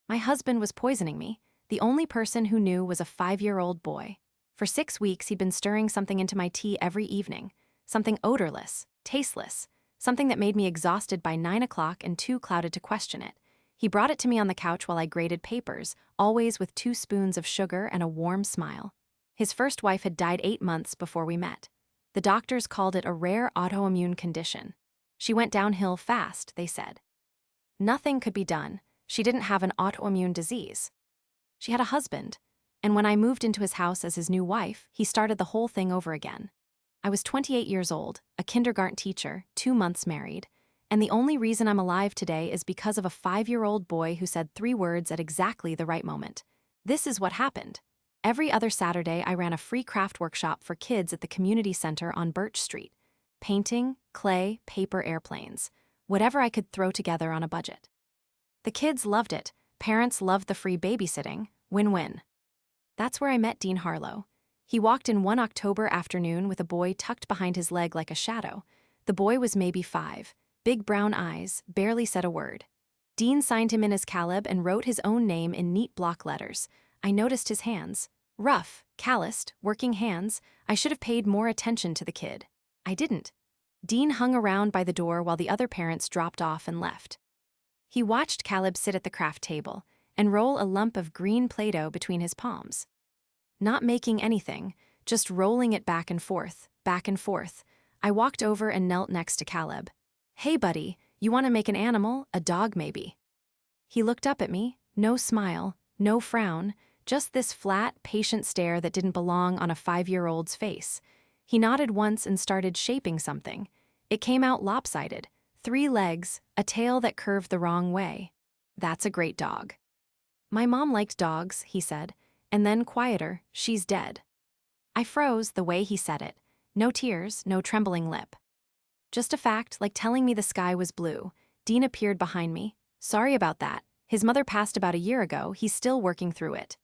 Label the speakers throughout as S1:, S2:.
S1: My husband was poisoning me. The only person who knew was a 5-year-old boy. For 6 weeks, he'd been stirring something into my tea every evening. Something odorless, tasteless, something that made me exhausted by 9 o'clock and too clouded to question it. He brought it to me on the couch while I graded papers, always with 2 spoons of sugar and a warm smile. His first wife had died 8 months before we met. The doctors called it a rare autoimmune condition. She went downhill fast, they said. Nothing could be done. She didn't have an autoimmune disease. She had a husband, and when I moved into his house as his new wife, he started the whole thing over again. I was 28 years old, a kindergarten teacher, 2 months married, and the only reason I'm alive today is because of a 5-year-old boy who said 3 words at exactly the right moment. This is what happened. Every other Saturday, I ran a free craft workshop for kids at the community center on Birch Street. Painting, clay, paper airplanes, whatever I could throw together on a budget. The kids loved it. Parents loved the free babysitting. Win-win. That's where I met Dean Harlow. He walked in one October afternoon with a boy tucked behind his leg like a shadow. The boy was maybe 5, big brown eyes, barely said a word. Dean signed him in as Caleb and wrote his own name in neat block letters. I noticed his hands. Rough, calloused, working hands. I should have paid more attention to the kid. I didn't. Dean hung around by the door while the other parents dropped off and left. He watched Caleb sit at the craft table and roll a lump of green Play-Doh between his palms. Not making anything, just rolling it back and forth, back and forth. I walked over and knelt next to Caleb. "Hey, buddy, you want to make an animal? A dog, maybe?" He looked up at me, no smile, no frown, just this flat, patient stare that didn't belong on a 5-year-old's face. He nodded once and started shaping something. It came out lopsided, 3 legs, a tail that curved the wrong way. "That's a great dog." "My mom liked dogs," he said, and then quieter, "She's dead." I froze the way he said it. No tears, no trembling lip. Just a fact, like telling me the sky was blue. Dean appeared behind me. "Sorry about that. His mother passed about a year ago. He's still working through it."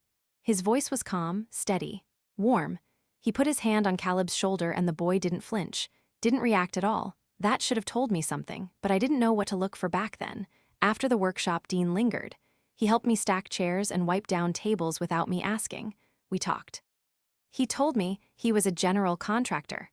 S1: His voice was calm, steady, warm. He put his hand on Caleb's shoulder and the boy didn't flinch, didn't react at all. That should have told me something, but I didn't know what to look for back then. After the workshop, Dean lingered. He helped me stack chairs and wipe down tables without me asking. We talked. He told me he was a general contractor.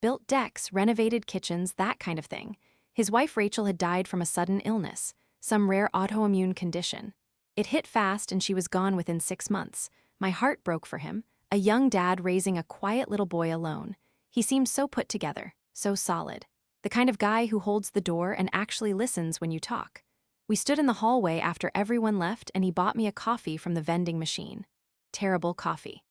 S1: Built decks, renovated kitchens, that kind of thing. His wife Rachel had died from a sudden illness, some rare autoimmune condition. It hit fast and she was gone within 6 months. My heart broke for him, a young dad raising a quiet little boy alone. He seemed so put together, so solid. The kind of guy who holds the door and actually listens when you talk. We stood in the hallway after everyone left and he bought me a coffee from the vending machine. Terrible coffee.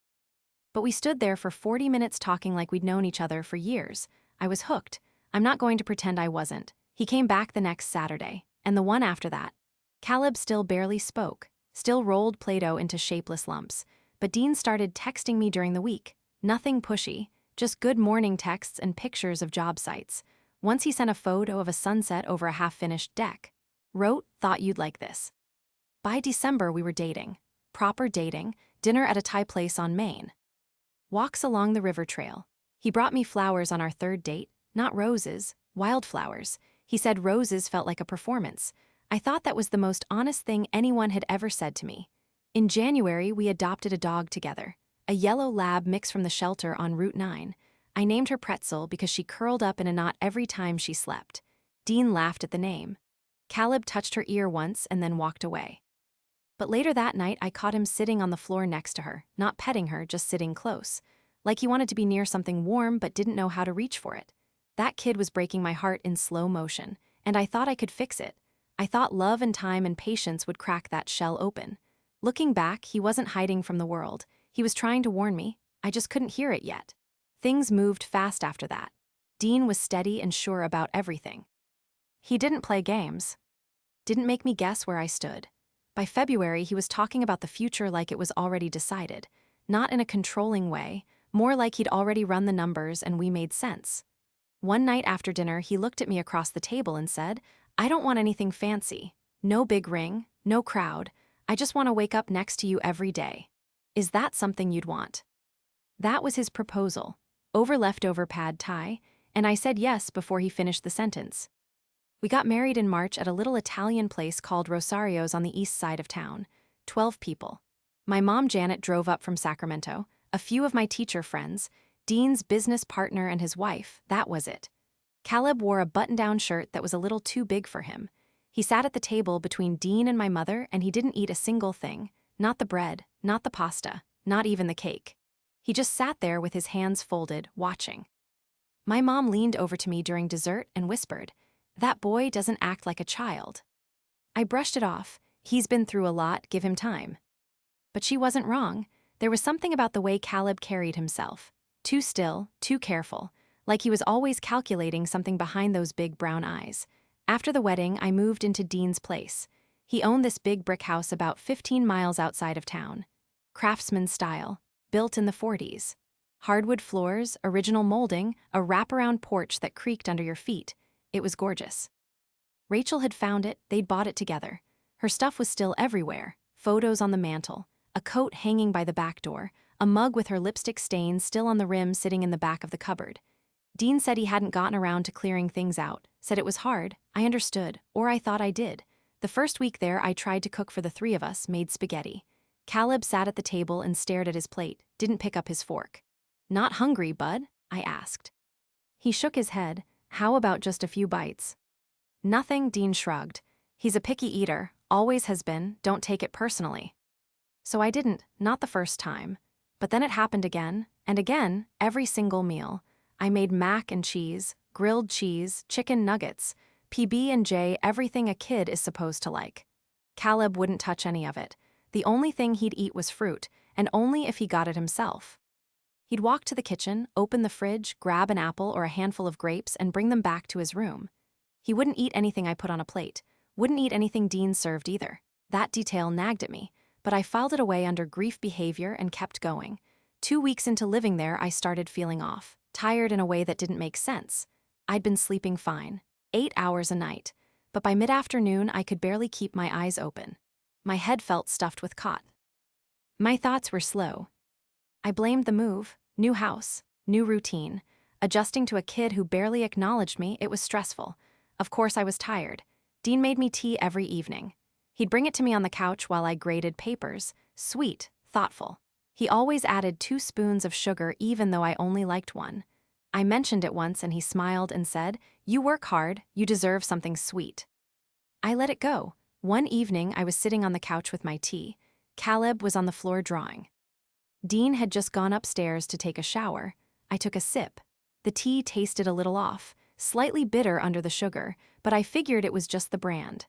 S1: But we stood there for 40 minutes talking like we'd known each other for years. I was hooked. I'm not going to pretend I wasn't. He came back the next Saturday, and the one after that. Caleb still barely spoke, still rolled Play-Doh into shapeless lumps. But Dean started texting me during the week. Nothing pushy, just good morning texts and pictures of job sites. Once he sent a photo of a sunset over a half-finished deck. Wrote, "Thought you'd like this." By December, we were dating. Proper dating, dinner at a Thai place on Main. Walks along the river trail. He brought me flowers on our 3rd date, not roses, wildflowers. He said roses felt like a performance. I thought that was the most honest thing anyone had ever said to me. In January, we adopted a dog together, a yellow lab mix from the shelter on Route 9. I named her Pretzel because she curled up in a knot every time she slept. Dean laughed at the name. Caleb touched her ear once and then walked away. But later that night, I caught him sitting on the floor next to her, not petting her, just sitting close. Like he wanted to be near something warm but didn't know how to reach for it. That kid was breaking my heart in slow motion, and I thought I could fix it. I thought love and time and patience would crack that shell open. Looking back, he wasn't hiding from the world. He was trying to warn me. I just couldn't hear it yet. Things moved fast after that. Dean was steady and sure about everything. He didn't play games. Didn't make me guess where I stood. By February, he was talking about the future like it was already decided. Not in a controlling way, more like he'd already run the numbers and we made sense. One night after dinner, he looked at me across the table and said, "I don't want anything fancy. No big ring, no crowd. I just want to wake up next to you every day. Is that something you'd want?" That was his proposal. Over leftover pad thai, and I said yes before he finished the sentence. We got married in March at a little Italian place called Rosario's on the east side of town. 12 people. My mom Janet drove up from Sacramento, a few of my teacher friends, Dean's business partner and his wife, that was it. Caleb wore a button-down shirt that was a little too big for him. He sat at the table between Dean and my mother, and he didn't eat a single thing. Not the bread, not the pasta, not even the cake. He just sat there with his hands folded, watching. My mom leaned over to me during dessert and whispered, "That boy doesn't act like a child." I brushed it off. He's been through a lot, give him time. But she wasn't wrong. There was something about the way Caleb carried himself. Too still, too careful, like he was always calculating something behind those big brown eyes. After the wedding, I moved into Dean's place. He owned this big brick house about 15 miles outside of town. Craftsman style, built in the 40s. Hardwood floors, original molding, a wraparound porch that creaked under your feet. It was gorgeous. Rachel had found it, they'd bought it together. Her stuff was still everywhere, photos on the mantle, a coat hanging by the back door, a mug with her lipstick stains still on the rim sitting in the back of the cupboard. Dean said he hadn't gotten around to clearing things out, said it was hard. I understood, or I thought I did. The first week there, I tried to cook for the three of us, made spaghetti. Caleb sat at the table and stared at his plate, didn't pick up his fork. "Not hungry, bud?" I asked. He shook his head. "How about just a few bites?" "Nothing," Dean shrugged. "He's a picky eater, always has been, don't take it personally." So I didn't, not the first time. But then it happened again, and again, every single meal. I made mac and cheese, grilled cheese, chicken nuggets, PB&J, everything a kid is supposed to like. Caleb wouldn't touch any of it. The only thing he'd eat was fruit, and only if he got it himself. He'd walk to the kitchen, open the fridge, grab an apple or a handful of grapes, and bring them back to his room. He wouldn't eat anything I put on a plate, wouldn't eat anything Dean served either. That detail nagged at me, but I filed it away under grief behavior and kept going. 2 weeks into living there, I started feeling off, tired in a way that didn't make sense. I'd been sleeping fine, 8 hours a night, but by mid-afternoon I could barely keep my eyes open. My head felt stuffed with cotton. My thoughts were slow. I blamed the move, new house, new routine. Adjusting to a kid who barely acknowledged me, it was stressful. Of course I was tired. Dean made me tea every evening. He'd bring it to me on the couch while I graded papers, sweet, thoughtful. He always added 2 spoons of sugar even though I only liked 1. I mentioned it once and he smiled and said, "You work hard, you deserve something sweet." I let it go. One evening I was sitting on the couch with my tea. Caleb was on the floor drawing. Dean had just gone upstairs to take a shower. I took a sip. The tea tasted a little off, slightly bitter under the sugar, but I figured it was just the brand.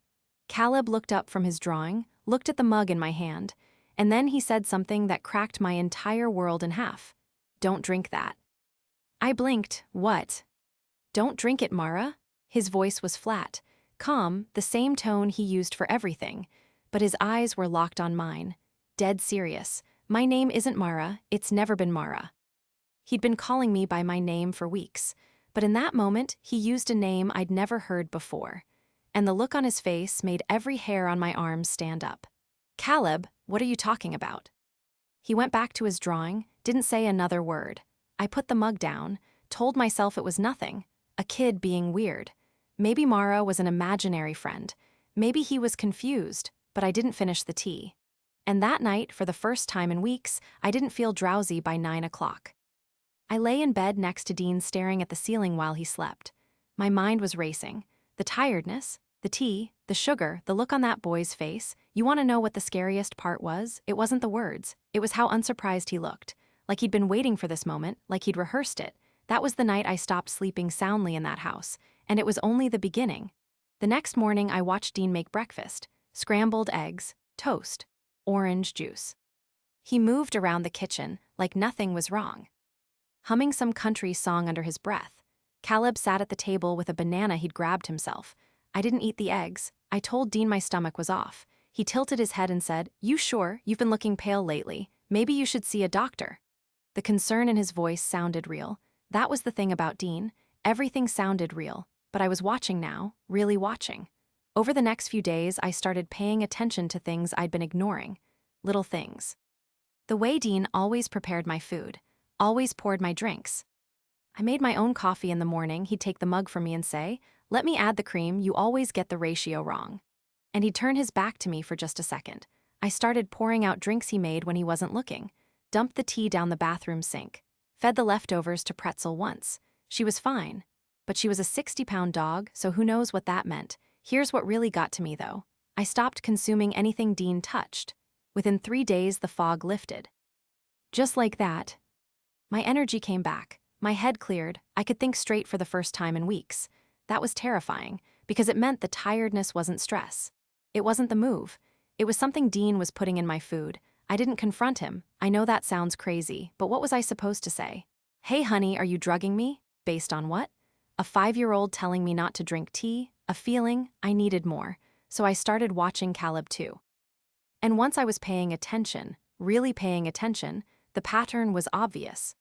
S1: Caleb looked up from his drawing, looked at the mug in my hand, and then he said something that cracked my entire world in half. "Don't drink that." I blinked. "What?" "Don't drink it, Mara." His voice was flat, calm, the same tone he used for everything, but his eyes were locked on mine. Dead serious. "My name isn't Mara, it's never been Mara." He'd been calling me by my name for weeks, but in that moment, he used a name I'd never heard before. And the look on his face made every hair on my arms stand up. "Caleb, what are you talking about?" He went back to his drawing, didn't say another word. I put the mug down, told myself it was nothing, a kid being weird. Maybe Mara was an imaginary friend. Maybe he was confused, but I didn't finish the tea. And that night, for the first time in weeks, I didn't feel drowsy by 9 o'clock. I lay in bed next to Dean staring at the ceiling while he slept. My mind was racing. The tiredness, the tea, the sugar, the look on that boy's face. You want to know what the scariest part was? It wasn't the words. It was how unsurprised he looked. Like he'd been waiting for this moment, like he'd rehearsed it. That was the night I stopped sleeping soundly in that house, and it was only the beginning. The next morning, I watched Dean make breakfast. Scrambled eggs, toast, orange juice. He moved around the kitchen like nothing was wrong, humming some country song under his breath. Caleb sat at the table with a banana he'd grabbed himself. I didn't eat the eggs. I told Dean my stomach was off. He tilted his head and said, "You sure? You've been looking pale lately. Maybe you should see a doctor." The concern in his voice sounded real. That was the thing about Dean. Everything sounded real, but I was watching now, really watching. Over the next few days, I started paying attention to things I'd been ignoring. Little things. The way Dean always prepared my food, always poured my drinks. I made my own coffee in the morning. He'd take the mug from me and say, Let me add the cream, you always get the ratio wrong. And he'd turn his back to me for just a second. I started pouring out drinks he made when he wasn't looking, dumped the tea down the bathroom sink, fed the leftovers to Pretzel once. She was fine. But she was a 60-pound dog, so who knows what that meant. Here's what really got to me, though. I stopped consuming anything Dean touched. Within 3 days, the fog lifted. Just like that. My energy came back. My head cleared. I could think straight for the first time in weeks. That was terrifying, because it meant the tiredness wasn't stress. It wasn't the move. It was something Dean was putting in my food. I didn't confront him. I know that sounds crazy, but what was I supposed to say? Hey, honey, are you drugging me? Based on what? A 5-year-old telling me not to drink tea? A feeling I needed more. So I started watching Caleb too. And once I was paying attention, really paying attention, the pattern was obvious.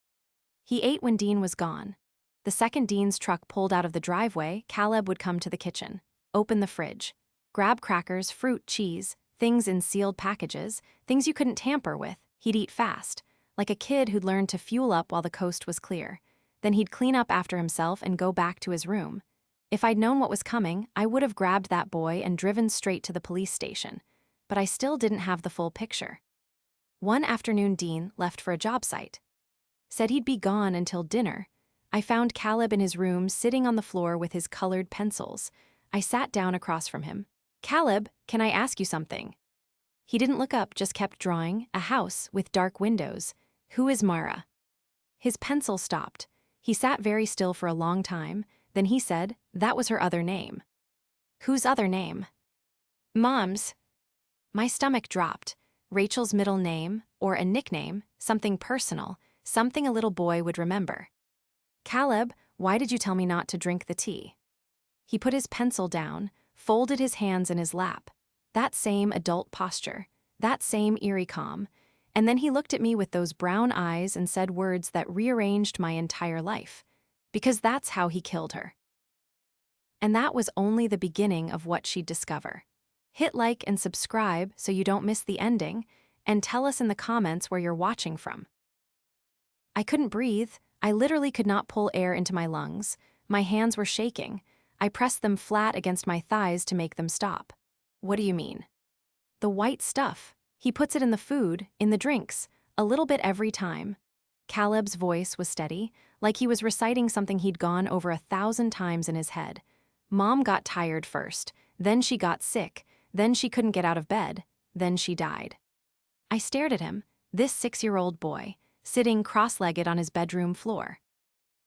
S1: He ate when Dean was gone. The second Dean's truck pulled out of the driveway, Caleb would come to the kitchen, open the fridge, grab crackers, fruit, cheese, things in sealed packages, things you couldn't tamper with. He'd eat fast, like a kid who'd learned to fuel up while the coast was clear. Then he'd clean up after himself and go back to his room. If I'd known what was coming, I would have grabbed that boy and driven straight to the police station. But I still didn't have the full picture. One afternoon, Dean left for a job site. Said he'd be gone until dinner. I found Caleb in his room sitting on the floor with his colored pencils. I sat down across from him. Caleb, can I ask you something? He didn't look up, just kept drawing, a house with dark windows. Who is Mara? His pencil stopped. He sat very still for a long time. Then he said, that was her other name. Whose other name? Mom's. My stomach dropped. Rachel's middle name, or a nickname, something personal, something a little boy would remember. Caleb, why did you tell me not to drink the tea? He put his pencil down, folded his hands in his lap. That same adult posture, that same eerie calm, and then he looked at me with those brown eyes and said words that rearranged my entire life. Because that's how he killed her. And that was only the beginning of what she'd discover. Hit like and subscribe so you don't miss the ending, and tell us in the comments where you're watching from. I couldn't breathe. I literally could not pull air into my lungs. My hands were shaking. I pressed them flat against my thighs to make them stop. What do you mean? The white stuff. He puts it in the food, in the drinks, a little bit every time. Caleb's voice was steady, like he was reciting something he'd gone over 1,000 times in his head. Mom got tired first, then she got sick, then she couldn't get out of bed, then she died. I stared at him, this 6-year-old boy, sitting cross-legged on his bedroom floor,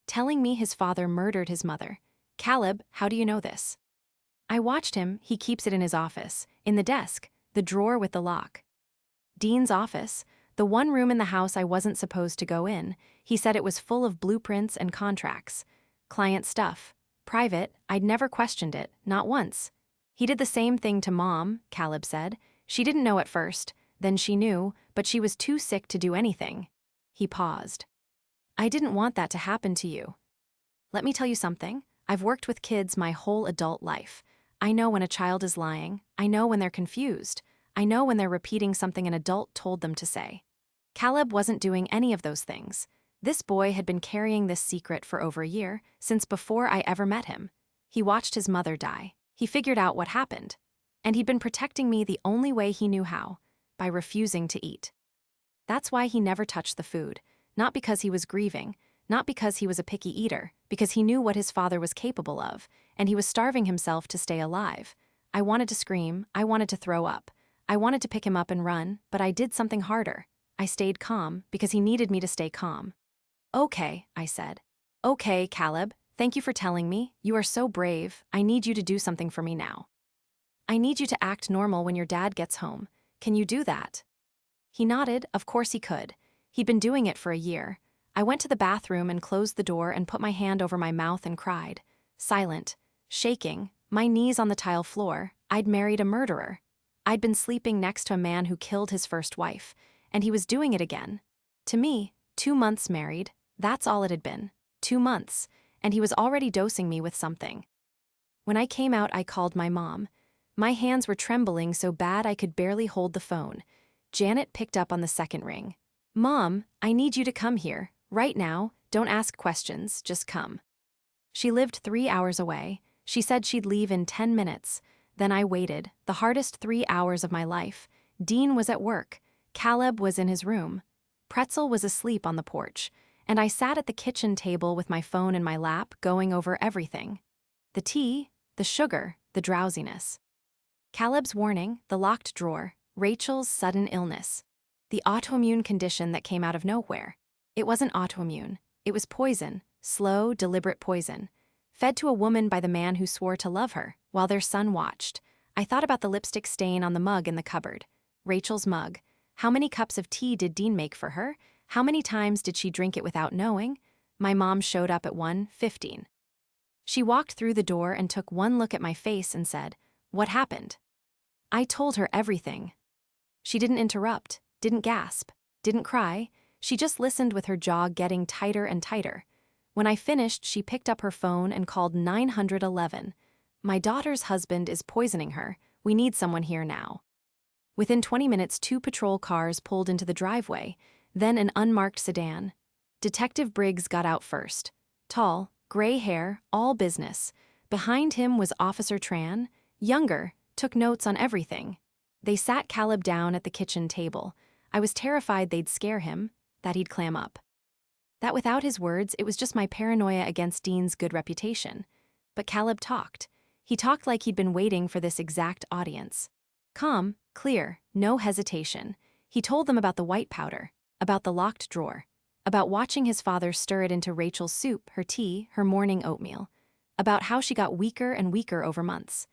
S1: telling me his father murdered his mother. Caleb, how do you know this? I watched him. He keeps it in his office, in the desk, the drawer with the lock. Dean's office, the one room in the house I wasn't supposed to go in. He said it was full of blueprints and contracts. Client stuff. Private, I'd never questioned it, not once. He did the same thing to Mom, Caleb said. She didn't know at first, then she knew, but she was too sick to do anything. He paused. I didn't want that to happen to you. Let me tell you something. I've worked with kids my whole adult life. I know when a child is lying. I know when they're confused. I know when they're repeating something an adult told them to say. Caleb wasn't doing any of those things. This boy had been carrying this secret for over a year, since before I ever met him. He watched his mother die. He figured out what happened. And he'd been protecting me the only way he knew how, by refusing to eat. That's why he never touched the food, not because he was grieving, not because he was a picky eater, because he knew what his father was capable of, and he was starving himself to stay alive. I wanted to scream, I wanted to throw up. I wanted to pick him up and run, but I did something harder. I stayed calm, because he needed me to stay calm. Okay, I said. Okay, Caleb, thank you for telling me. You are so brave. I need you to do something for me now. I need you to act normal when your dad gets home. Can you do that? He nodded. Of course he could. He'd been doing it for a year. I went to the bathroom and closed the door and put my hand over my mouth and cried. Silent, shaking, my knees on the tile floor. I'd married a murderer. I'd been sleeping next to a man who killed his first wife, and he was doing it again. To me, 2 months married, that's all it had been. 2 months, and he was already dosing me with something. When I came out, I called my mom. My hands were trembling so bad I could barely hold the phone. Janet picked up on the second ring. Mom, I need you to come here, right now. Don't ask questions, just come. She lived 3 hours away. She said she'd leave in 10 minutes. Then I waited, the hardest 3 hours of my life. Dean was at work. Caleb was in his room. Pretzel was asleep on the porch, and I sat at the kitchen table with my phone in my lap, going over everything. The tea, the sugar, the drowsiness. Caleb's warning, the locked drawer, Rachel's sudden illness. The autoimmune condition that came out of nowhere. It wasn't autoimmune. It was poison, slow, deliberate poison, fed to a woman by the man who swore to love her, while their son watched. I thought about the lipstick stain on the mug in the cupboard. Rachel's mug. How many cups of tea did Dean make for her? How many times did she drink it without knowing? My mom showed up at 1:15. She walked through the door and took one look at my face and said, "What happened?" I told her everything. She didn't interrupt, didn't gasp, didn't cry. She just listened with her jaw getting tighter and tighter. When I finished, she picked up her phone and called 911. "My daughter's husband is poisoning her. We need someone here now." Within 20 minutes, 2 patrol cars pulled into the driveway, then an unmarked sedan. Detective Briggs got out first. Tall, gray hair, all business. Behind him was Officer Tran, younger, took notes on everything. They sat Caleb down at the kitchen table. I was terrified they'd scare him, that he'd clam up. That without his words, it was just my paranoia against Dean's good reputation. But Caleb talked. He talked like he'd been waiting for this exact audience. Calm, clear, no hesitation. He told them about the white powder, about the locked drawer, about watching his father stir it into Rachel's soup, her tea, her morning oatmeal, about how she got weaker and weaker over months,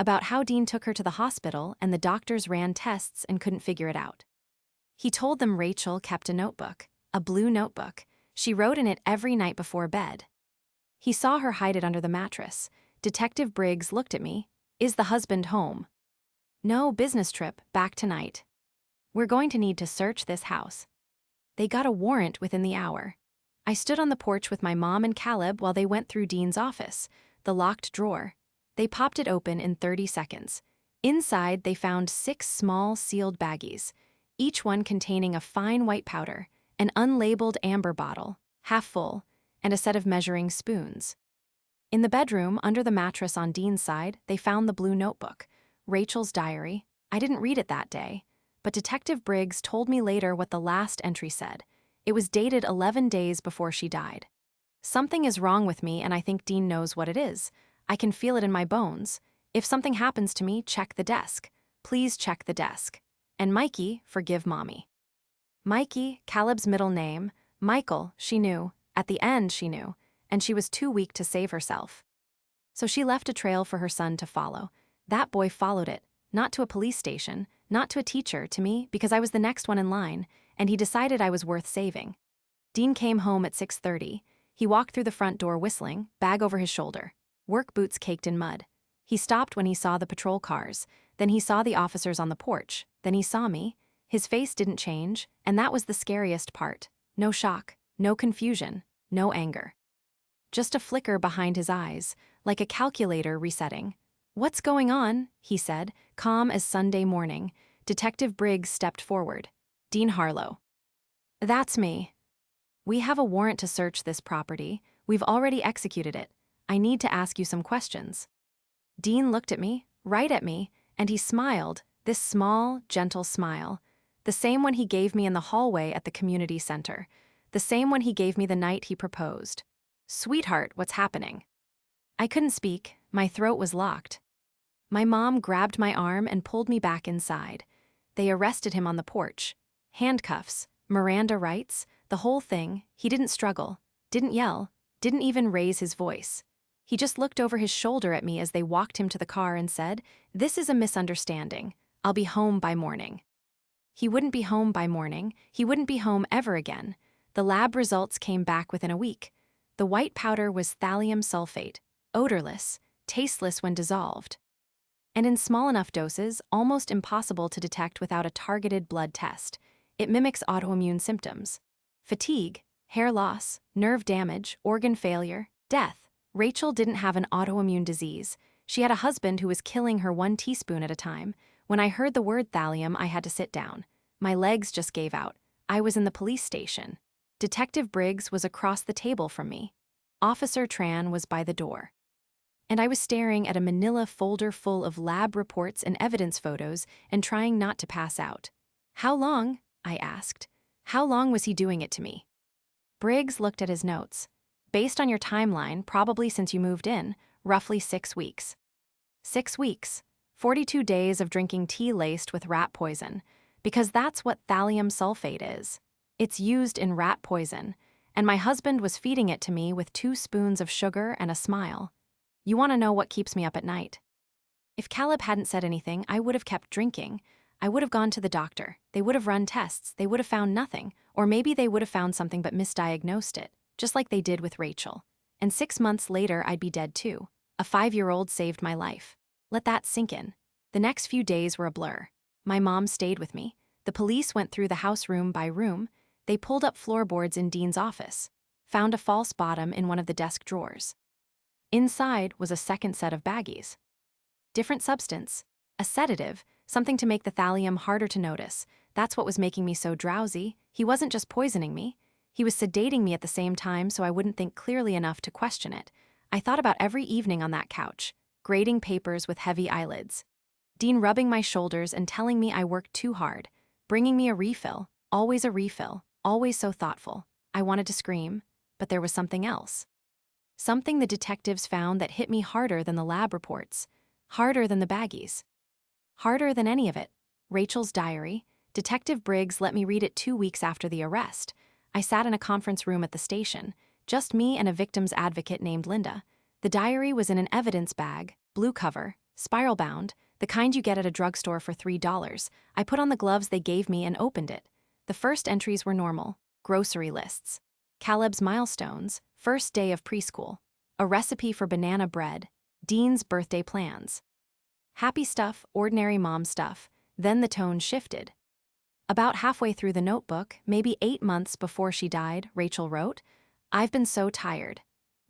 S1: about how Dean took her to the hospital and the doctors ran tests and couldn't figure it out. He told them Rachel kept a notebook, a blue notebook. She wrote in it every night before bed. He saw her hide it under the mattress. Detective Briggs looked at me. "Is the husband home?" "No, business trip, back tonight. We're going to need to search this house." They got a warrant within the hour. I stood on the porch with my mom and Caleb while they went through Dean's office, the locked drawer. They popped it open in 30 seconds. Inside, they found 6 small sealed baggies, each one containing a fine white powder, an unlabeled amber bottle, half full, and a set of measuring spoons. In the bedroom, under the mattress on Dean's side, they found the blue notebook, Rachel's diary. I didn't read it that day, but Detective Briggs told me later what the last entry said. It was dated 11 days before she died. "Something is wrong with me, and I think Dean knows what it is. I can feel it in my bones. If something happens to me, check the desk. Please check the desk. And Mikey, forgive Mommy." Mikey, Caleb's middle name. Michael, she knew. At the end, she knew. And she was too weak to save herself. So she left a trail for her son to follow. That boy followed it, not to a police station, not to a teacher, to me, because I was the next one in line, and he decided I was worth saving. Dean came home at 6:30. He walked through the front door whistling, bag over his shoulder, work boots caked in mud. He stopped when he saw the patrol cars, then he saw the officers on the porch, then he saw me. His face didn't change, and that was the scariest part. No shock, no confusion, no anger. Just a flicker behind his eyes, like a calculator resetting. "What's going on?" he said, calm as Sunday morning. Detective Briggs stepped forward. "Dean Harlow." "That's me. We have a warrant to search this property. We've already executed it. I need to ask you some questions." Dean looked at me, right at me, and he smiled, this small, gentle smile. The same one he gave me in the hallway at the community center. The same one he gave me the night he proposed. "Sweetheart, what's happening?" I couldn't speak. My throat was locked. My mom grabbed my arm and pulled me back inside. They arrested him on the porch. Handcuffs, Miranda rights, the whole thing. He didn't struggle, didn't yell, didn't even raise his voice. He just looked over his shoulder at me as they walked him to the car and said, "This is a misunderstanding. I'll be home by morning." He wouldn't be home by morning. He wouldn't be home ever again. The lab results came back within a week. The white powder was thallium sulfate, odorless, tasteless when dissolved, and in small enough doses, almost impossible to detect without a targeted blood test. It mimics autoimmune symptoms: fatigue, hair loss, nerve damage, organ failure, death. Rachel didn't have an autoimmune disease. She had a husband who was killing her 1 teaspoon at a time. When I heard the word thallium, I had to sit down. My legs just gave out. I was in the police station. Detective Briggs was across the table from me. Officer Tran was by the door. and I was staring at a manila folder full of lab reports and evidence photos and trying not to pass out. "How long?" I asked. "How long was he doing it to me?" Briggs looked at his notes. "Based on your timeline, probably since you moved in, roughly 6 weeks." 6 weeks. 42 days of drinking tea laced with rat poison. Because that's what thallium sulfate is. It's used in rat poison, and my husband was feeding it to me with 2 spoons of sugar and a smile. You want to know what keeps me up at night? If Caleb hadn't said anything, I would have kept drinking. I would have gone to the doctor. They would have run tests. They would have found nothing. Or maybe they would have found something but misdiagnosed it, just like they did with Rachel. And 6 months later, I'd be dead too. A 5-year-old saved my life. Let that sink in. The next few days were a blur. My mom stayed with me. The police went through the house room by room. They pulled up floorboards in Dean's office. Found a false bottom in one of the desk drawers. Inside was a second set of baggies. Different substance. A sedative, something to make the thallium harder to notice. That's what was making me so drowsy. He wasn't just poisoning me. He was sedating me at the same time so I wouldn't think clearly enough to question it. I thought about every evening on that couch, grading papers with heavy eyelids. Dean rubbing my shoulders and telling me I worked too hard, bringing me a refill, always so thoughtful. I wanted to scream, but there was something else. Something the detectives found that hit me harder than the lab reports, harder than the baggies, harder than any of it. Rachel's diary. Detective Briggs let me read it 2 weeks after the arrest. I sat in a conference room at the station, just me and a victim's advocate named Linda. The diary was in an evidence bag, blue cover, spiral-bound, the kind you get at a drugstore for $3. I put on the gloves they gave me and opened it. The first entries were normal, grocery lists. Caleb's milestones, first day of preschool, a recipe for banana bread, Dean's birthday plans. Happy stuff, ordinary mom stuff. Then the tone shifted. About halfway through the notebook, maybe 8 months before she died, Rachel wrote, "I've been so tired.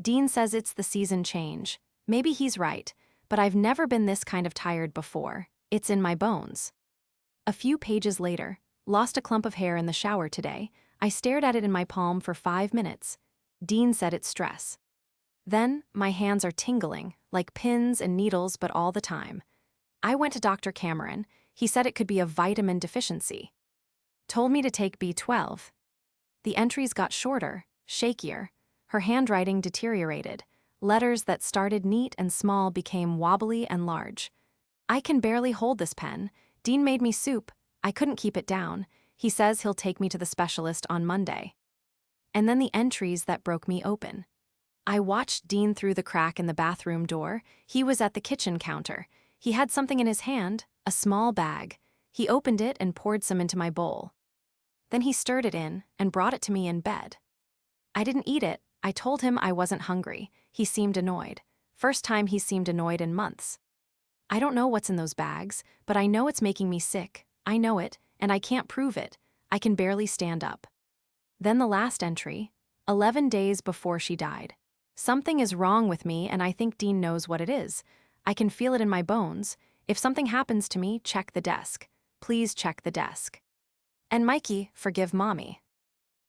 S1: Dean says it's the season change. Maybe he's right, but I've never been this kind of tired before. It's in my bones." A few pages later, lost a clump of hair in the shower today. I stared at it in my palm for 5 minutes. Dean said it's stress. Then, my hands are tingling, like pins and needles, but all the time. I went to Dr. Cameron. He said it could be a vitamin deficiency. Told me to take B12. The entries got shorter, shakier. Her handwriting deteriorated. Letters that started neat and small became wobbly and large. "I can barely hold this pen. Dean made me soup. I couldn't keep it down. He says he'll take me to the specialist on Monday." And then the entries that broke me open. I watched Dean through the crack in the bathroom door. He was at the kitchen counter. He had something in his hand, a small bag. He opened it and poured some into my bowl. Then he stirred it in and brought it to me in bed. I didn't eat it. I told him I wasn't hungry. He seemed annoyed. First time he seemed annoyed in months. I don't know what's in those bags, but I know it's making me sick. I know it, and I can't prove it. I can barely stand up. Then the last entry, 11 days before she died. "Something is wrong with me, and I think Dean knows what it is. I can feel it in my bones. If something happens to me, check the desk. Please check the desk. And Mikey, forgive Mommy."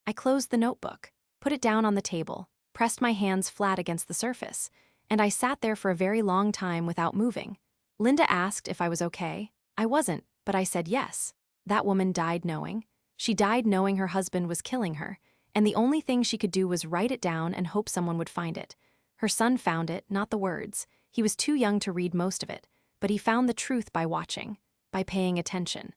S1: I closed the notebook, put it down on the table, pressed my hands flat against the surface, and I sat there for a very long time without moving. Linda asked if I was okay. I wasn't, but I said yes. That woman died knowing. She died knowing her husband was killing her, and the only thing she could do was write it down and hope someone would find it. Her son found it, not the words. He was too young to read most of it, but he found the truth by watching, by paying attention.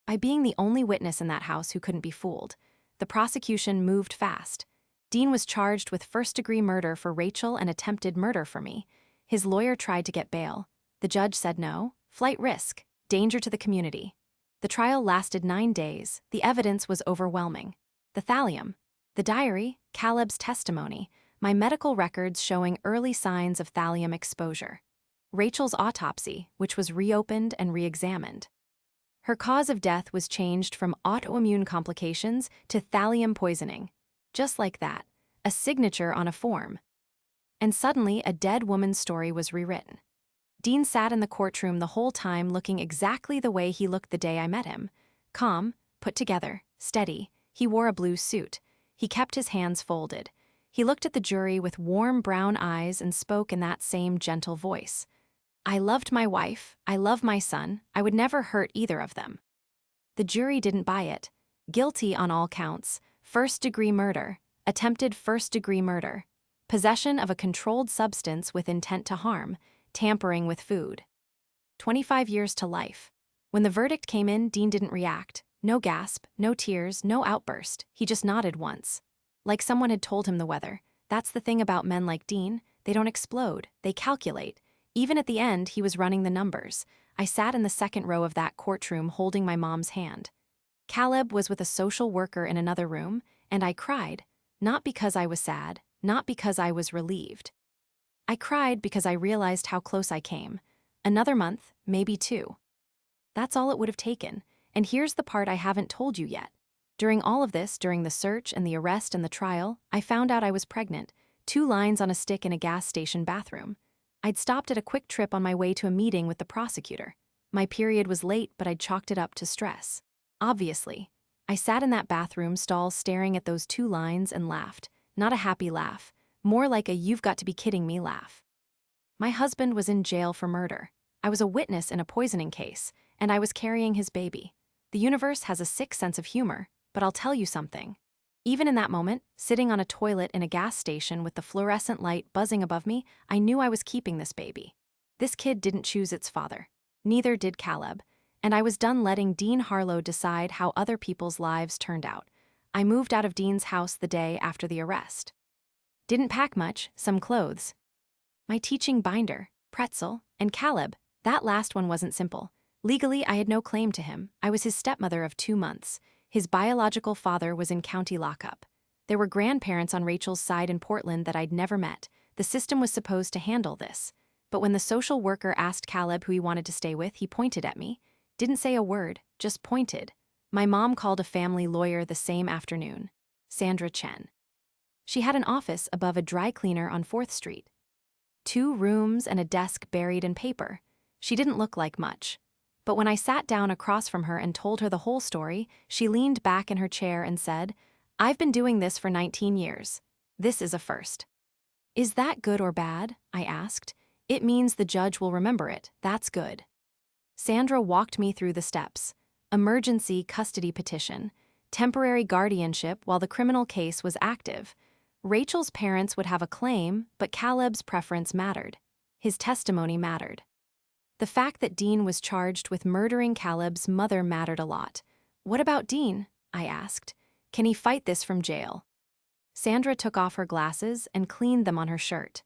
S1: By being the only witness in that house who couldn't be fooled, the prosecution moved fast. Dean was charged with first-degree murder for Rachel and attempted murder for me. His lawyer tried to get bail. The judge said no, flight risk, danger to the community. The trial lasted 9 days. The evidence was overwhelming. The thallium, the diary, Caleb's testimony, my medical records showing early signs of thallium exposure. Rachel's autopsy, which was reopened and re-examined. Her cause of death was changed from autoimmune complications to thallium poisoning. Just like that, a signature on a form. And suddenly, a dead woman's story was rewritten. Dean sat in the courtroom the whole time looking exactly the way he looked the day I met him. Calm, put together, steady. He wore a blue suit. He kept his hands folded. He looked at the jury with warm brown eyes and spoke in that same gentle voice. I loved my wife, I love my son, I would never hurt either of them. The jury didn't buy it. Guilty on all counts: first-degree murder, attempted first-degree murder, possession of a controlled substance with intent to harm, tampering with food. 25 years to life. When the verdict came in, Dean didn't react. No gasp, no tears, no outburst. He just nodded once. Like someone had told him the weather. That's the thing about men like Dean. They don't explode, they calculate. Even at the end, he was running the numbers. I sat in the second row of that courtroom holding my mom's hand. Caleb was with a social worker in another room, and I cried. Not because I was sad, not because I was relieved. I cried because I realized how close I came. Another month, maybe 2. That's all it would have taken. And here's the part I haven't told you yet. During all of this, during the search and the arrest and the trial, I found out I was pregnant. 2 lines on a stick in a gas station bathroom. I'd stopped at a quick trip on my way to a meeting with the prosecutor. My period was late, but I'd chalked it up to stress. Obviously. I sat in that bathroom stall staring at those 2 lines and laughed. Not a happy laugh. More like a "you've got to be kidding me" laugh. My husband was in jail for murder. I was a witness in a poisoning case, and I was carrying his baby. The universe has a sick sense of humor, but I'll tell you something. Even in that moment, sitting on a toilet in a gas station with the fluorescent light buzzing above me, I knew I was keeping this baby. This kid didn't choose its father. Neither did Caleb. And I was done letting Dean Harlow decide how other people's lives turned out. I moved out of Dean's house the day after the arrest. Didn't pack much, some clothes. My teaching binder, pretzel, and Caleb. That last one wasn't simple. Legally, I had no claim to him. I was his stepmother of 2 months. His biological father was in county lockup. There were grandparents on Rachel's side in Portland that I'd never met. The system was supposed to handle this. But when the social worker asked Caleb who he wanted to stay with, he pointed at me. Didn't say a word, just pointed. My mom called a family lawyer the same afternoon. Sandra Chen. She had an office above a dry cleaner on 4th Street. 2 rooms and a desk buried in paper. She didn't look like much. But when I sat down across from her and told her the whole story, she leaned back in her chair and said, "I've been doing this for 19 years. This is a first." Is that good or bad? I asked. It means the judge will remember it. That's good. Sandra walked me through the steps. Emergency custody petition. Temporary guardianship while the criminal case was active. Rachel's parents would have a claim, but Caleb's preference mattered. His testimony mattered. The fact that Dean was charged with murdering Caleb's mother mattered a lot. What about Dean? I asked. Can he fight this from jail? Sandra took off her glasses and cleaned them on her shirt.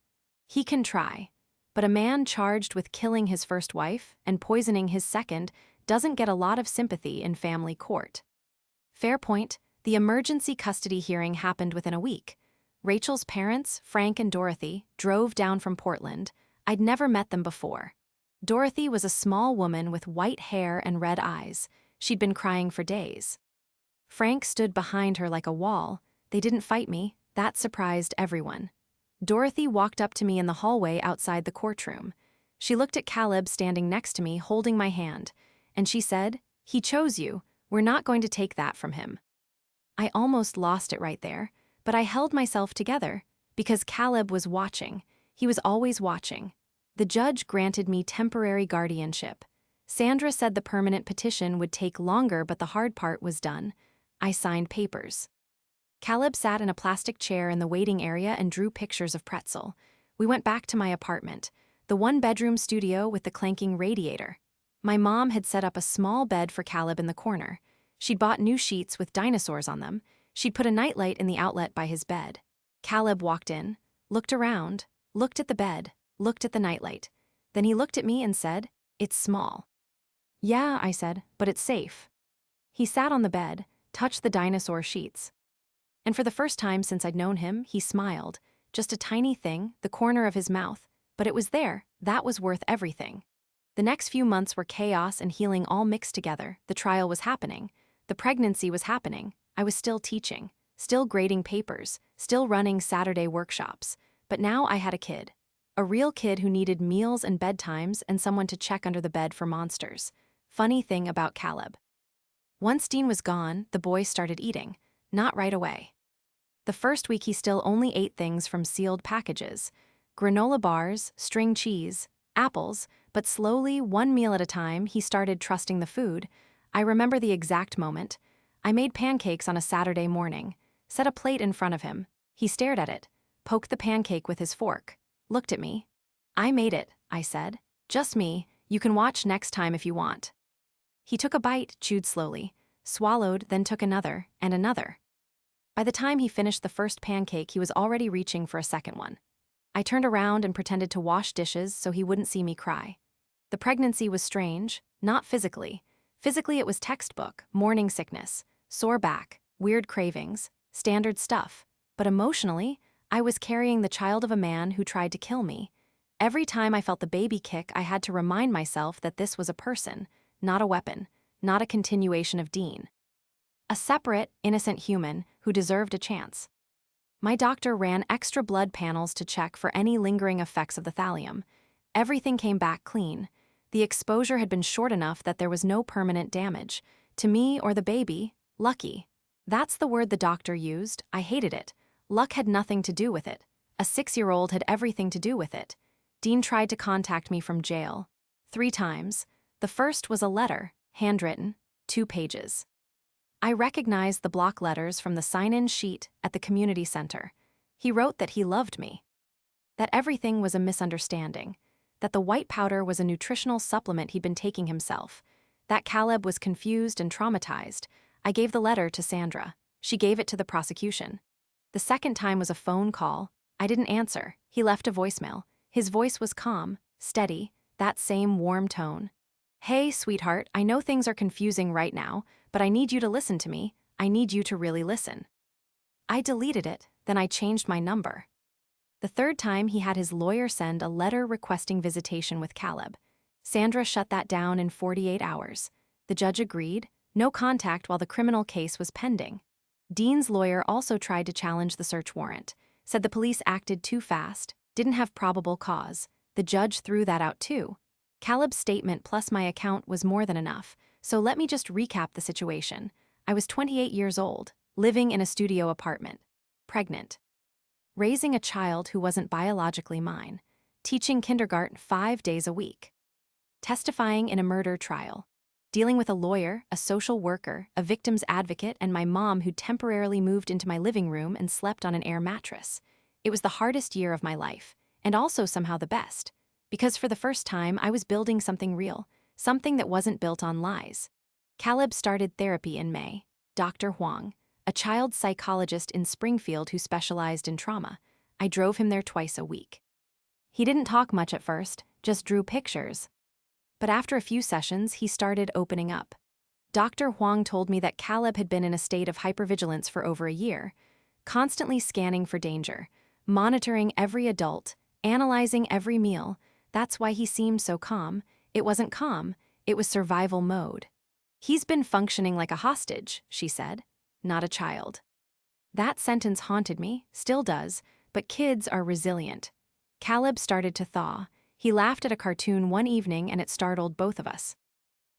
S1: He can try. But a man charged with killing his first wife and poisoning his second doesn't get a lot of sympathy in family court. Fair point. The emergency custody hearing happened within a week. Rachel's parents, Frank and Dorothy, drove down from Portland. I'd never met them before. Dorothy was a small woman with white hair and red eyes. She'd been crying for days. Frank stood behind her like a wall. They didn't fight me. That surprised everyone. Dorothy walked up to me in the hallway outside the courtroom. She looked at Caleb standing next to me, holding my hand, and she said, "He chose you. We're not going to take that from him." I almost lost it right there, but I held myself together because Caleb was watching. He was always watching. The judge granted me temporary guardianship. Sandra said the permanent petition would take longer, but the hard part was done. I signed papers. Caleb sat in a plastic chair in the waiting area and drew pictures of pretzel. We went back to my apartment, the 1-bedroom studio with the clanking radiator. My mom had set up a small bed for Caleb in the corner. She'd bought new sheets with dinosaurs on them. She'd put a nightlight in the outlet by his bed. Caleb walked in, looked around, looked at the bed, looked at the nightlight. Then he looked at me and said, "It's small." "Yeah," I said, "but it's safe." He sat on the bed, touched the dinosaur sheets. And for the first time since I'd known him, he smiled. Just a tiny thing, the corner of his mouth. But it was there. That was worth everything. The next few months were chaos and healing all mixed together. The trial was happening. The pregnancy was happening. I was still teaching, still grading papers, still running Saturday workshops. But now I had a kid. A real kid who needed meals and bedtimes and someone to check under the bed for monsters. Funny thing about Caleb. Once Dean was gone, the boy started eating. Not right away. The first week he still only ate things from sealed packages. Granola bars, string cheese, apples, but slowly, one meal at a time, he started trusting the food. I remember the exact moment. I made pancakes on a Saturday morning, set a plate in front of him. He stared at it, poked the pancake with his fork, looked at me. "I made it," I said. "Just me. You can watch next time if you want." He took a bite, chewed slowly, swallowed, then took another, and another. By the time he finished the first pancake, he was already reaching for a second one. I turned around and pretended to wash dishes so he wouldn't see me cry. The pregnancy was strange, not physically. Physically, it was textbook, morning sickness, sore back, weird cravings, standard stuff. But emotionally, I was carrying the child of a man who tried to kill me. Every time I felt the baby kick, I had to remind myself that this was a person, not a weapon, not a continuation of Dean. A separate, innocent human who deserved a chance. My doctor ran extra blood panels to check for any lingering effects of the thallium. Everything came back clean. The exposure had been short enough that there was no permanent damage. To me or the baby, lucky. That's the word the doctor used. I hated it. Luck had nothing to do with it. A 6-year-old had everything to do with it. Dean tried to contact me from jail. 3 times. The first was a letter, handwritten, 2 pages. I recognized the block letters from the sign-in sheet at the community center. He wrote that he loved me, that everything was a misunderstanding, that the white powder was a nutritional supplement he'd been taking himself, that Caleb was confused and traumatized. I gave the letter to Sandra. She gave it to the prosecution. The second time was a phone call. I didn't answer. He left a voicemail. His voice was calm, steady, that same warm tone. "Hey, sweetheart, I know things are confusing right now, but I need you to listen to me. I need you to really listen." I deleted it, then I changed my number. The third time, he had his lawyer send a letter requesting visitation with Caleb. Sandra shut that down in 48 hours. The judge agreed, no contact while the criminal case was pending. Dean's lawyer also tried to challenge the search warrant, said the police acted too fast, didn't have probable cause. The judge threw that out too. Caleb's statement plus my account was more than enough, so let me just recap the situation. I was 28 years old, living in a studio apartment, pregnant, raising a child who wasn't biologically mine, teaching kindergarten 5 days a week, testifying in a murder trial, dealing with a lawyer, a social worker, a victim's advocate, and my mom who temporarily moved into my living room and slept on an air mattress. It was the hardest year of my life, and also somehow the best. Because for the first time, I was building something real, something that wasn't built on lies. Caleb started therapy in May. Dr. Huang, a child psychologist in Springfield who specialized in trauma. I drove him there twice a week. He didn't talk much at first, just drew pictures. But after a few sessions, he started opening up. Dr. Huang told me that Caleb had been in a state of hypervigilance for over a year, constantly scanning for danger, monitoring every adult, analyzing every meal. That's why he seemed so calm. It wasn't calm, it was survival mode. "He's been functioning like a hostage," she said, "not a child." That sentence haunted me, still does, but kids are resilient. Caleb started to thaw. He laughed at a cartoon one evening and it startled both of us.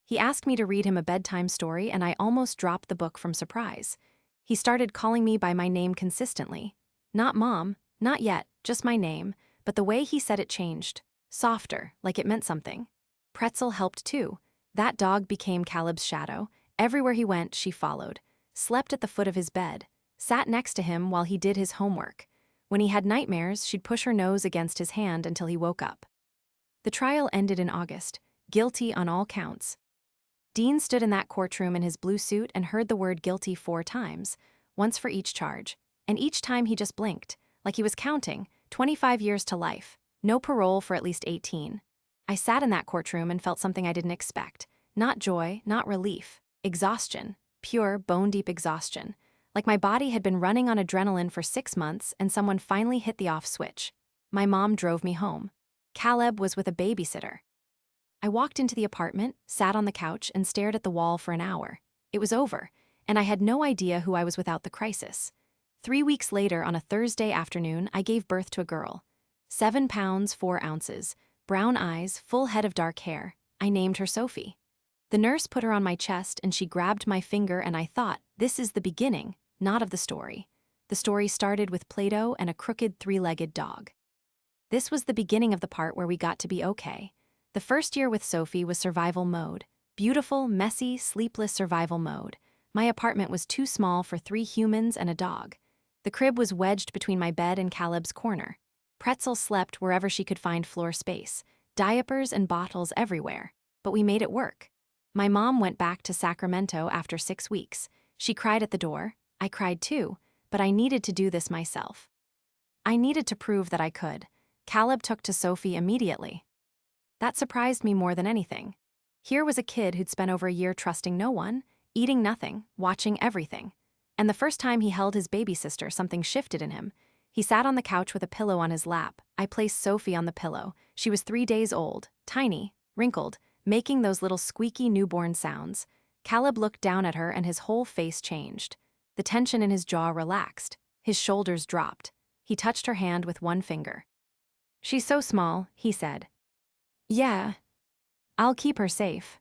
S1: He asked me to read him a bedtime story and I almost dropped the book from surprise. He started calling me by my name consistently. Not Mom, not yet, just my name, but the way he said it changed. Softer, like it meant something. Pretzel helped too. That dog became Caleb's shadow. Everywhere he went, she followed. Slept at the foot of his bed. Sat next to him while he did his homework. When he had nightmares, she'd push her nose against his hand until he woke up. The trial ended in August. Guilty on all counts. Dean stood in that courtroom in his blue suit and heard the word guilty 4 times, once for each charge. And each time he just blinked, like he was counting, 25 years to life. No parole for at least 18. I sat in that courtroom and felt something I didn't expect. Not joy, not relief. Exhaustion. Pure, bone-deep exhaustion. Like my body had been running on adrenaline for 6 months and someone finally hit the off switch. My mom drove me home. Caleb was with a babysitter. I walked into the apartment, sat on the couch, and stared at the wall for an hour. It was over, and I had no idea who I was without the crisis. 3 weeks later, on a Thursday afternoon, I gave birth to a girl. 7 pounds, 4 ounces, brown eyes, full head of dark hair. I named her Sophie. The nurse put her on my chest and she grabbed my finger and I thought, this is the beginning, not of the story. The story started with Play-Doh and a crooked three-legged dog. This was the beginning of the part where we got to be okay. The first year with Sophie was survival mode. Beautiful, messy, sleepless survival mode. My apartment was too small for 3 humans and a dog. The crib was wedged between my bed and Caleb's corner. Pretzel slept wherever she could find floor space. Diapers and bottles everywhere. But we made it work. My mom went back to Sacramento after 6 weeks. She cried at the door. I cried too, but I needed to do this myself. I needed to prove that I could. Caleb took to Sophie immediately. That surprised me more than anything. Here was a kid who'd spent over a year trusting no one, eating nothing, watching everything. And the first time he held his baby sister, something shifted in him. He sat on the couch with a pillow on his lap. I placed Sophie on the pillow. She was 3 days old, tiny, wrinkled, making those little squeaky newborn sounds. Caleb looked down at her and his whole face changed. The tension in his jaw relaxed. His shoulders dropped. He touched her hand with one finger. "She's so small," he said. "Yeah. I'll keep her safe."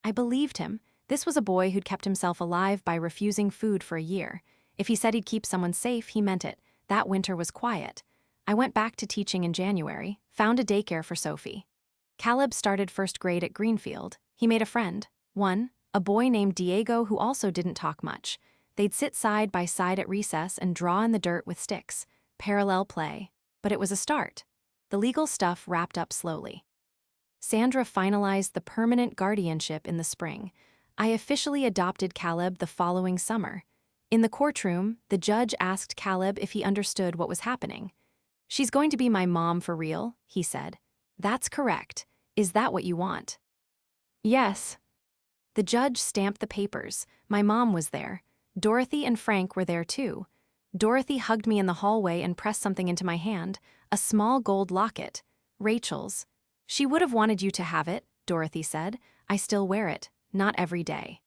S1: I believed him. This was a boy who'd kept himself alive by refusing food for a year. If he said he'd keep someone safe, he meant it. That winter was quiet. I went back to teaching in January, found a daycare for Sophie. Caleb started first grade at Greenfield. He made a friend. One, a boy named Diego who also didn't talk much. They'd sit side by side at recess and draw in the dirt with sticks. Parallel play. But it was a start. The legal stuff wrapped up slowly. Sandra finalized the permanent guardianship in the spring. I officially adopted Caleb the following summer. In the courtroom, the judge asked Caleb if he understood what was happening. "She's going to be my mom for real," he said. "That's correct. Is that what you want?" "Yes." The judge stamped the papers. My mom was there. Dorothy and Frank were there too. Dorothy hugged me in the hallway and pressed something into my hand, a small gold locket. Rachel's. "She would have wanted you to have it," Dorothy said. "I still wear it, not every day.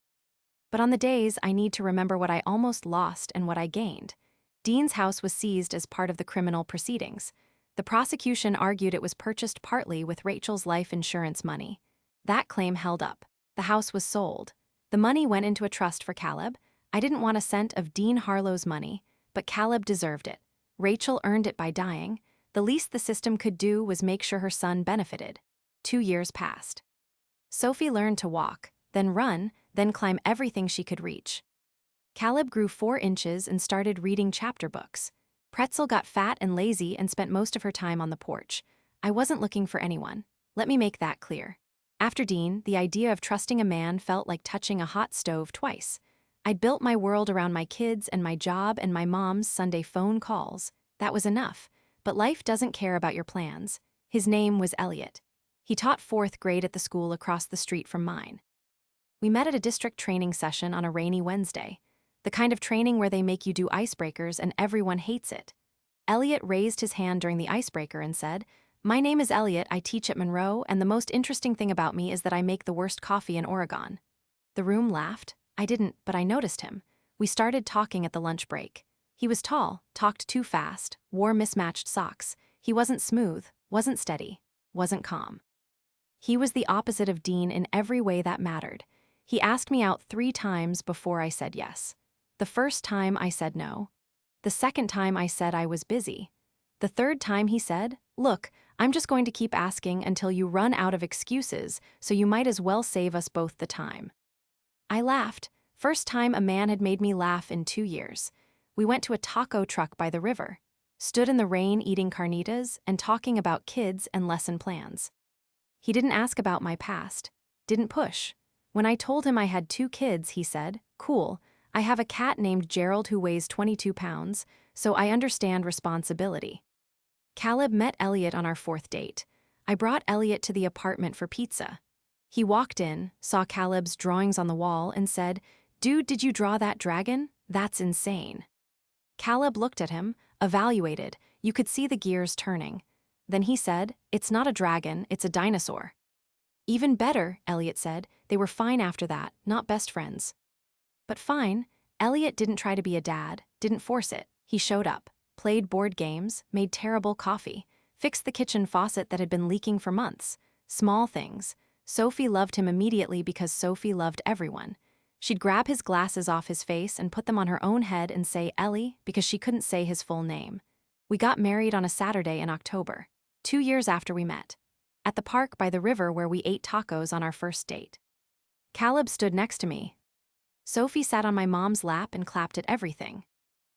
S1: But on the days I need to remember what I almost lost and what I gained." Dean's house was seized as part of the criminal proceedings. The prosecution argued it was purchased partly with Rachel's life insurance money. That claim held up. The house was sold. The money went into a trust for Caleb. I didn't want a cent of Dean Harlow's money, but Caleb deserved it. Rachel earned it by dying. The least the system could do was make sure her son benefited. 2 years passed. Sophie learned to walk, then run, then climb everything she could reach. Caleb grew 4 inches and started reading chapter books. Pretzel got fat and lazy and spent most of her time on the porch. I wasn't looking for anyone. Let me make that clear. After Dean, the idea of trusting a man felt like touching a hot stove twice. I'd built my world around my kids and my job and my mom's Sunday phone calls. That was enough. But life doesn't care about your plans. His name was Elliot. He taught 4th grade at the school across the street from mine. We met at a district training session on a rainy Wednesday. The kind of training where they make you do icebreakers and everyone hates it. Elliot raised his hand during the icebreaker and said, "My name is Elliot, I teach at Monroe, and the most interesting thing about me is that I make the worst coffee in Oregon." The room laughed. I didn't, but I noticed him. We started talking at the lunch break. He was tall, talked too fast, wore mismatched socks. He wasn't smooth, wasn't steady, wasn't calm. He was the opposite of Dean in every way that mattered. He asked me out 3 times before I said yes. The first time I said no. The second time I said I was busy. The third time he said, "Look, I'm just going to keep asking until you run out of excuses, so you might as well save us both the time." I laughed. First time a man had made me laugh in 2 years. We went to a taco truck by the river, stood in the rain eating carnitas and talking about kids and lesson plans. He didn't ask about my past, didn't push. When I told him I had 2 kids, he said, "Cool, I have a cat named Gerald who weighs 22 pounds, so I understand responsibility." Caleb met Elliot on our 4th date. I brought Elliot to the apartment for pizza. He walked in, saw Caleb's drawings on the wall, and said, "Dude, did you draw that dragon? That's insane." Caleb looked at him, evaluated. You could see the gears turning. Then he said, "It's not a dragon, it's a dinosaur." "Even better," Elliot said. They were fine after that, not best friends. But fine, Elliot didn't try to be a dad, didn't force it. He showed up, played board games, made terrible coffee, fixed the kitchen faucet that had been leaking for months. Small things. Sophie loved him immediately because Sophie loved everyone. She'd grab his glasses off his face and put them on her own head and say Ellie because she couldn't say his full name. We got married on a Saturday in October, 2 years after we met, at the park by the river where we ate tacos on our first date. Caleb stood next to me. Sophie sat on my mom's lap and clapped at everything.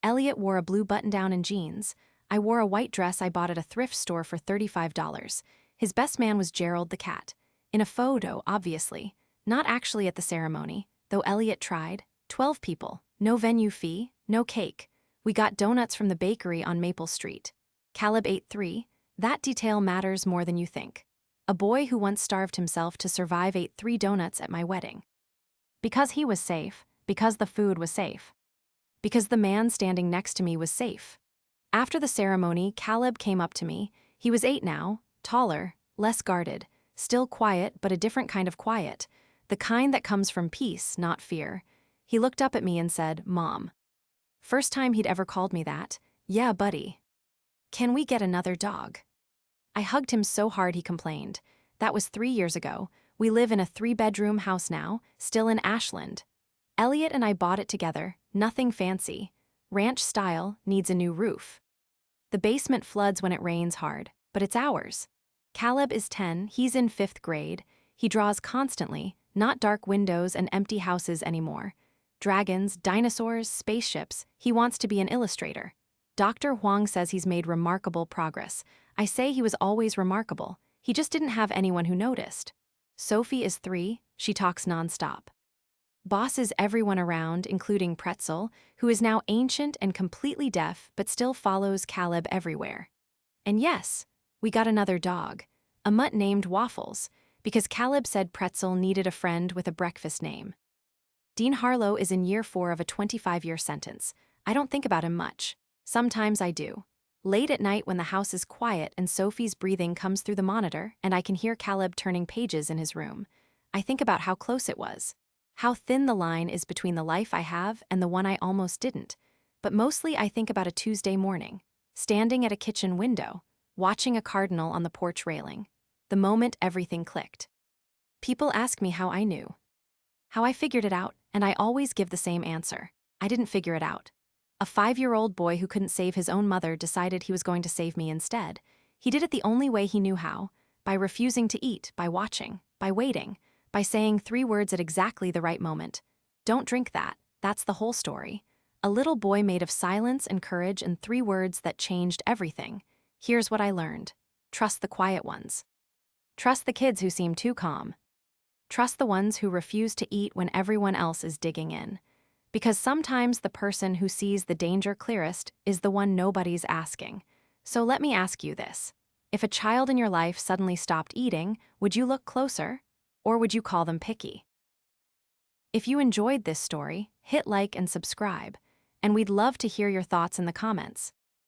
S1: Elliot wore a blue button-down and jeans. I wore a white dress I bought at a thrift store for $35. His best man was Gerald the cat. In a photo, obviously. Not actually at the ceremony, though Elliot tried. 12 people, no venue fee, no cake. We got donuts from the bakery on Maple Street. Caleb ate 3. That detail matters more than you think. A boy who once starved himself to survive ate 3 donuts at my wedding. Because he was safe, because the food was safe. Because the man standing next to me was safe. After the ceremony, Caleb came up to me. He was 8 now, taller, less guarded, still quiet but a different kind of quiet, the kind that comes from peace, not fear. He looked up at me and said, "Mom." First time he'd ever called me that. "Yeah, buddy. Can we get another dog?" I hugged him so hard he complained. That was 3 years ago. We live in a 3-bedroom house now, still in Ashland. Elliot and I bought it together, nothing fancy. Ranch style, needs a new roof. The basement floods when it rains hard, but it's ours. Caleb is 10, he's in 5th grade. He draws constantly, not dark windows and empty houses anymore. Dragons, dinosaurs, spaceships, he wants to be an illustrator. Dr. Huang says he's made remarkable progress. I say he was always remarkable, he just didn't have anyone who noticed. Sophie is 3, she talks nonstop. Bosses everyone around, including Pretzel, who is now ancient and completely deaf but still follows Caleb everywhere. And yes, we got another dog, a mutt named Waffles, because Caleb said Pretzel needed a friend with a breakfast name. Dean Harlow is in year 4 of a 25-year sentence. I don't think about him much. Sometimes I do. Late at night when the house is quiet and Sophie's breathing comes through the monitor and I can hear Caleb turning pages in his room, I think about how close it was. How thin the line is between the life I have and the one I almost didn't. But mostly I think about a Tuesday morning, standing at a kitchen window, watching a cardinal on the porch railing, the moment everything clicked. People ask me how I knew, how I figured it out, and I always give the same answer. I didn't figure it out. A 5-year-old boy who couldn't save his own mother decided he was going to save me instead. He did it the only way he knew how, by refusing to eat, by watching, by waiting, by saying 3 words at exactly the right moment. Don't drink that, that's the whole story. A little boy made of silence and courage and 3 words that changed everything. Here's what I learned. Trust the quiet ones. Trust the kids who seem too calm. Trust the ones who refuse to eat when everyone else is digging in. Because sometimes the person who sees the danger clearest is the one nobody's asking. So let me ask you this. If a child in your life suddenly stopped eating, would you look closer? Or would you call them picky? If you enjoyed this story, hit like and subscribe. And we'd love to hear your thoughts in the comments.